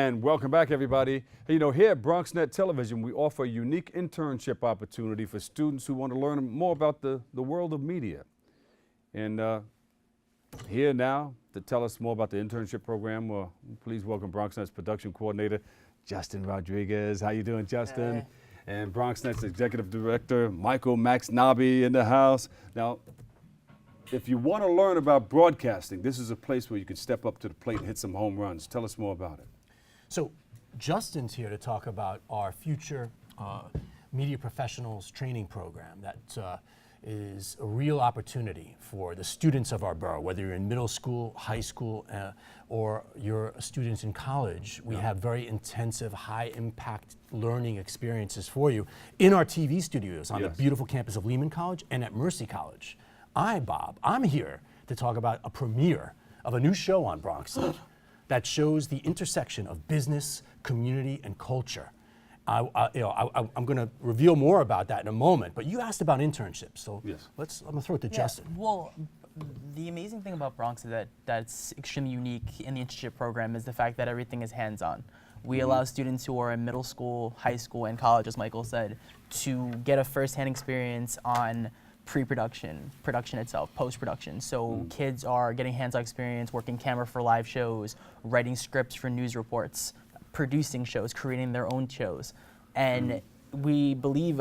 And welcome back, everybody. You know, here at BronxNet Television, we offer a unique internship opportunity for students who want to learn more about the world of media. And here now to tell us more about the internship program, please welcome BronxNet's production coordinator, Justin Rodriguez. How you doing, Justin? Hey. And BronxNet's executive director, Michael Max Nobby, in the house. Now, if you want to learn about broadcasting, this is a place where you can step up to the plate and hit some home runs. Tell us more about it. So Justin's here to talk about our future media professionals training program that is a real opportunity for the students of our borough, whether you're in middle school, high school, or you're students in college. We have very intensive, high-impact learning experiences for you in our TV studios on the beautiful campus of Lehman College and at Mercy College. I'm here to talk about a premiere of a new show on BronxNet that shows the intersection of business, community, and culture. I'm going to reveal more about that in a moment, but you asked about internships, so I'm going to throw it to Justin. Well, the amazing thing about Bronx is that's extremely unique in the internship program is the fact that everything is hands-on. We allow students who are in middle school, high school, and college, as Michael said, to get a first-hand experience on pre-production, production itself, post-production. So kids are getting hands-on experience, working camera for live shows, writing scripts for news reports, producing shows, creating their own shows. And we believe,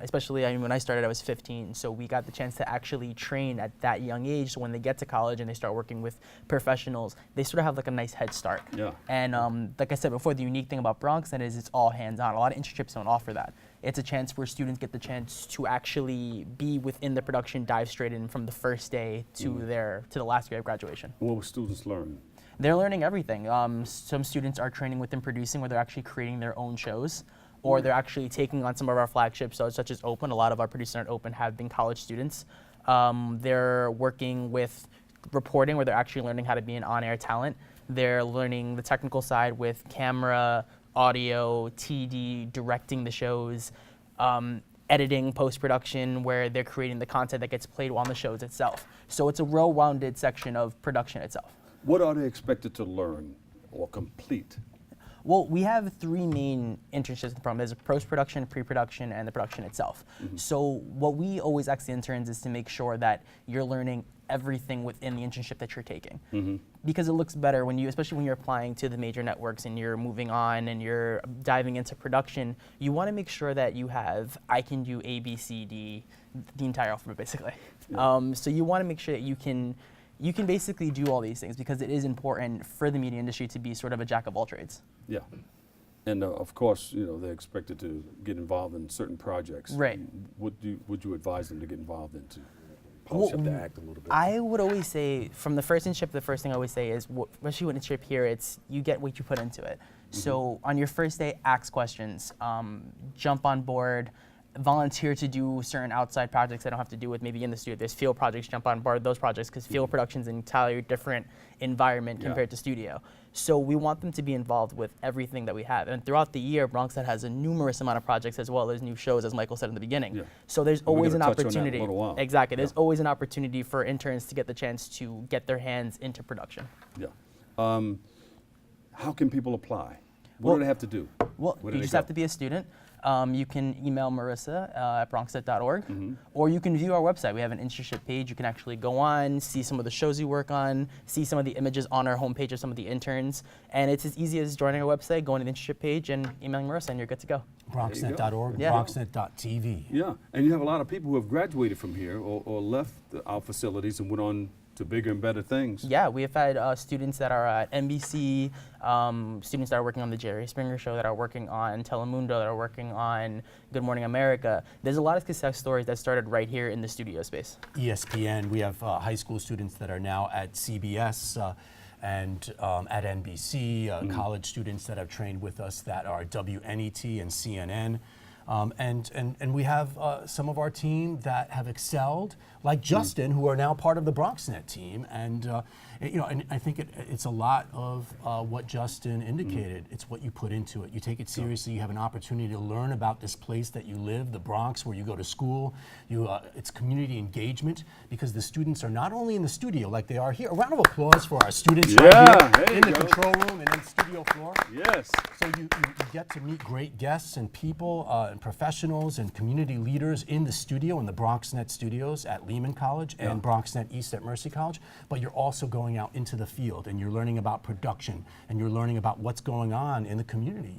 especially when I started, I was 15, so we got the chance to actually train at that young age. So when they get to college and they start working with professionals, they sort of have like a nice head start. Yeah. And like I said before, the unique thing about BronxNet is it's all hands-on. A lot of internships don't offer that. It's a chance where students get the chance to actually be within the production, dive straight in from the first day to the last year of graduation. What will students learn? They're learning everything. Some students are training within producing, where they're actually creating their own shows, or they're actually taking on some of our flagship shows, such as Open. A lot of our producers at Open have been college students. They're working with reporting, where they're actually learning how to be an on-air talent. They're learning the technical side with camera, audio, TD, directing the shows, editing, post-production, where they're creating the content that gets played on the shows itself. So it's a well-rounded section of production itself. What are they expected to learn or complete? Well, we have three main internships in the program. There's a post-production, pre-production, and the production itself. So what we always ask the interns is to make sure that you're learning everything within the internship that you're taking. Because it looks better when especially when you're applying to the major networks and you're moving on and you're diving into production, you want to make sure that you have, I can do A, B, C, D, the entire alphabet basically. So you want to make sure that you can basically do all these things, because it is important for the media industry to be sort of a jack of all trades. Yeah. And of course, they're expected to get involved in certain projects. Right. Would you advise them to get involved into? Polish up the act a little bit. I would always say, from the first internship, the first thing I always say is, especially with internship here, it's you get what you put into it. So on your first day, ask questions, jump on board, volunteer to do certain outside projects that don't have to do with maybe in the studio. There's field projects, jump on board those projects, because field production's an entirely different environment compared to studio. So we want them to be involved with everything that we have. And throughout the year, BronxNet has a numerous amount of projects as well as new shows, as Michael said in the beginning. So there's always an opportunity. Exactly. There's always an opportunity for interns to get the chance to get their hands into production. How can people apply? What do they have to do? Well, you just have to be a student. You can email Marissa at BronxNet.org, or you can view our website. We have an internship page. You can actually go on, see some of the shows we work on, see some of the images on our homepage of some of the interns, and it's as easy as joining our website, going to the internship page, and emailing Marissa, and you're good to go. BronxNet.org, BronxNet.tv. Yeah, and you have a lot of people who have graduated from here or left our facilities and went on to bigger and better things. Yeah, we have had students that are at NBC, students that are working on the Jerry Springer Show, that are working on Telemundo, that are working on Good Morning America. There's a lot of success stories that started right here in the studio space. ESPN, we have high school students that are now at CBS and at NBC, college students that have trained with us that are WNET and CNN. And we have some of our team that have excelled, like Justin, who are now part of the BronxNet team. And And I think it's a lot of what Justin indicated. It's what you put into it. You take it seriously. You have an opportunity to learn about this place that you live, the Bronx, where you go to school. It's community engagement, because the students are not only in the studio like they are here. A round of applause for our students right here in the control room and then studio floor. Yes. So you get to meet great guests and people and professionals and community leaders in the studio, in the BronxNet studios at Lehman College and BronxNet East at Mercy College. But you're also going out into the field and you're learning about production and you're learning about what's going on in the community.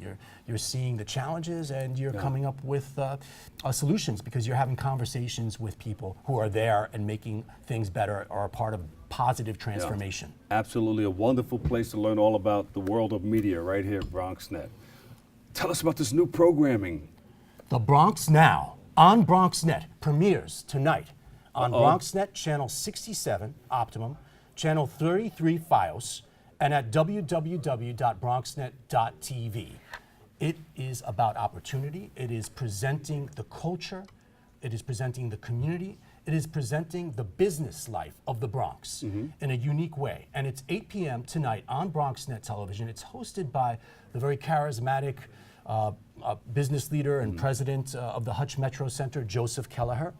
You're seeing the challenges and you're coming up with solutions, because you're having conversations with people who are there and making things better or are part of positive transformation. Absolutely a wonderful place to learn all about the world of media right here at BronxNet. Tell us about this new programming. The Bronx Now on BronxNet premieres tonight on BronxNet Channel 67 Optimum, Channel 33 Fios, and at www.bronxnet.tv. It is about opportunity. It is presenting the culture. It is presenting the community. It is presenting the business life of the Bronx in a unique way. And it's 8 p.m. tonight on BronxNet Television. It's hosted by the very charismatic business leader and president of the Hutch Metro Center, Joseph Kelleher.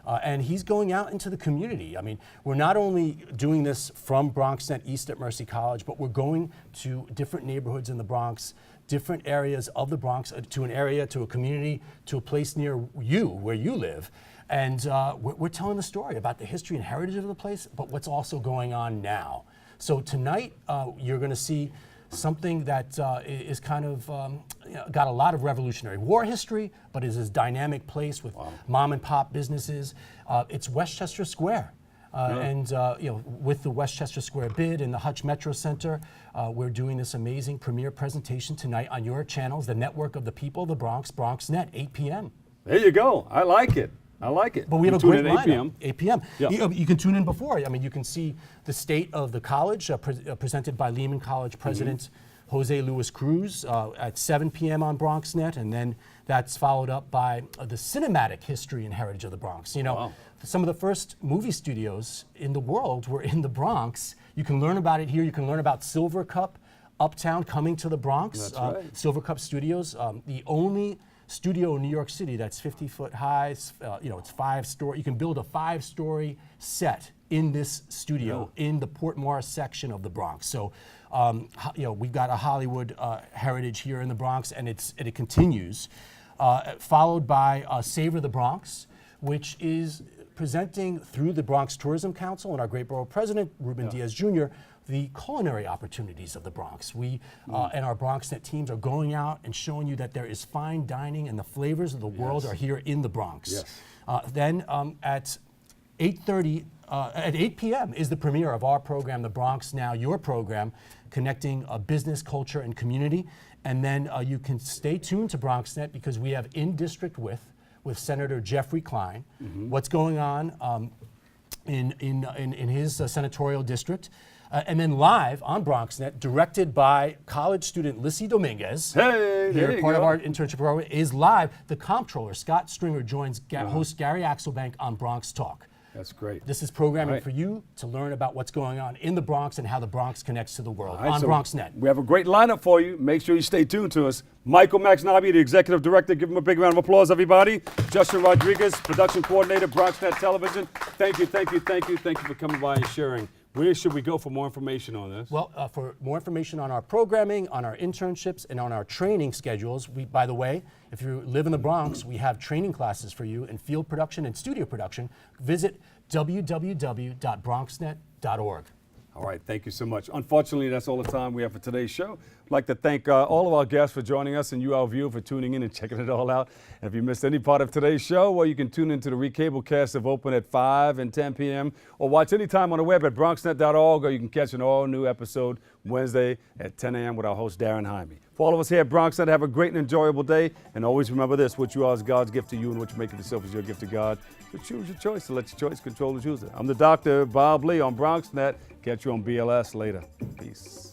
And he's going out into the community. I mean, we're not only doing this from BronxNet East at Mercy College, but we're going to different neighborhoods in the Bronx, different areas of the Bronx, to an area, to a community, to a place near you, where you live. And we're telling the story about the history and heritage of the place, but what's also going on now. So tonight, you're going to see something that is kind of got a lot of Revolutionary War history, but is a dynamic place with mom and pop businesses. It's Westchester Square. And with the Westchester Square bid and the Hutch Metro Center, we're doing this amazing premiere presentation tonight on your channels, the network of the people, the Bronx, BronxNet, 8 p.m. There you go. I like it. I like it. But we have a tune great in at 8 lineup. p.m. 8 p.m. Yeah. You can tune in before. I mean, you can see the state of the college presented by Lehman College President Jose Luis Cruz at 7 p.m. on BronxNet, and then that's followed up by the cinematic history and heritage of the Bronx. Some of the first movie studios in the world were in the Bronx. You can learn about it here. You can learn about Silver Cup Uptown coming to the Bronx. That's right. Silver Cup Studios, the only studio in New York City that's 50 foot high. It's 5-story. You can build a 5-story set in this studio in the Port Morris section of the Bronx. So, we've got a Hollywood heritage here in the Bronx, and it continues. Followed by Savor the Bronx, which is presenting through the Bronx Tourism Council and our great borough president, Ruben Diaz Jr., the culinary opportunities of the Bronx. We and our BronxNet teams are going out and showing you that there is fine dining and the flavors of the world are here in the Bronx. Yes. Then at 8:30, at 8 p.m. is the premiere of our program, The Bronx Now, your program, connecting business, culture, and community. And then you can stay tuned to BronxNet, because we have In District with Senator Jeffrey Klein, what's going on in his senatorial district. And then live on BronxNet, directed by college student Lissy Dominguez. Hey, there you part go. of our internship program is live. The comptroller, Scott Stringer, joins host Gary Axelbank on Bronx Talk. That's great. This is programming for you to learn about what's going on in the Bronx and how the Bronx connects to the world on BronxNet. We have a great lineup for you. Make sure you stay tuned to us. Michael Maxnabi, the executive director. Give him a big round of applause, everybody. Justin Rodriguez, production coordinator, BronxNet Television. Thank you for coming by and sharing. Where should we go for more information on this? Well, for more information on our programming, on our internships, and on our training schedules, by the way, if you live in the Bronx, we have training classes for you in field production and studio production. Visit www.bronxnet.org. All right, thank you so much. Unfortunately, that's all the time we have for today's show. I'd like to thank all of our guests for joining us, and you, our viewer, for tuning in and checking it all out. And if you missed any part of today's show, well, you can tune into the recablecast of Open at 5 and 10 p.m. or watch anytime on the web at bronxnet.org, or you can catch an all-new episode Wednesday at 10 a.m. with our host, Darren Jaime. For all of us here at BronxNet, have a great and enjoyable day. And always remember this: what you are is God's gift to you, and what you make of yourself is your gift to God. So choose your choice, so let your choice control the chooser. I'm the Dr. Bob Lee on BronxNet. Catch you on BLS later. Peace.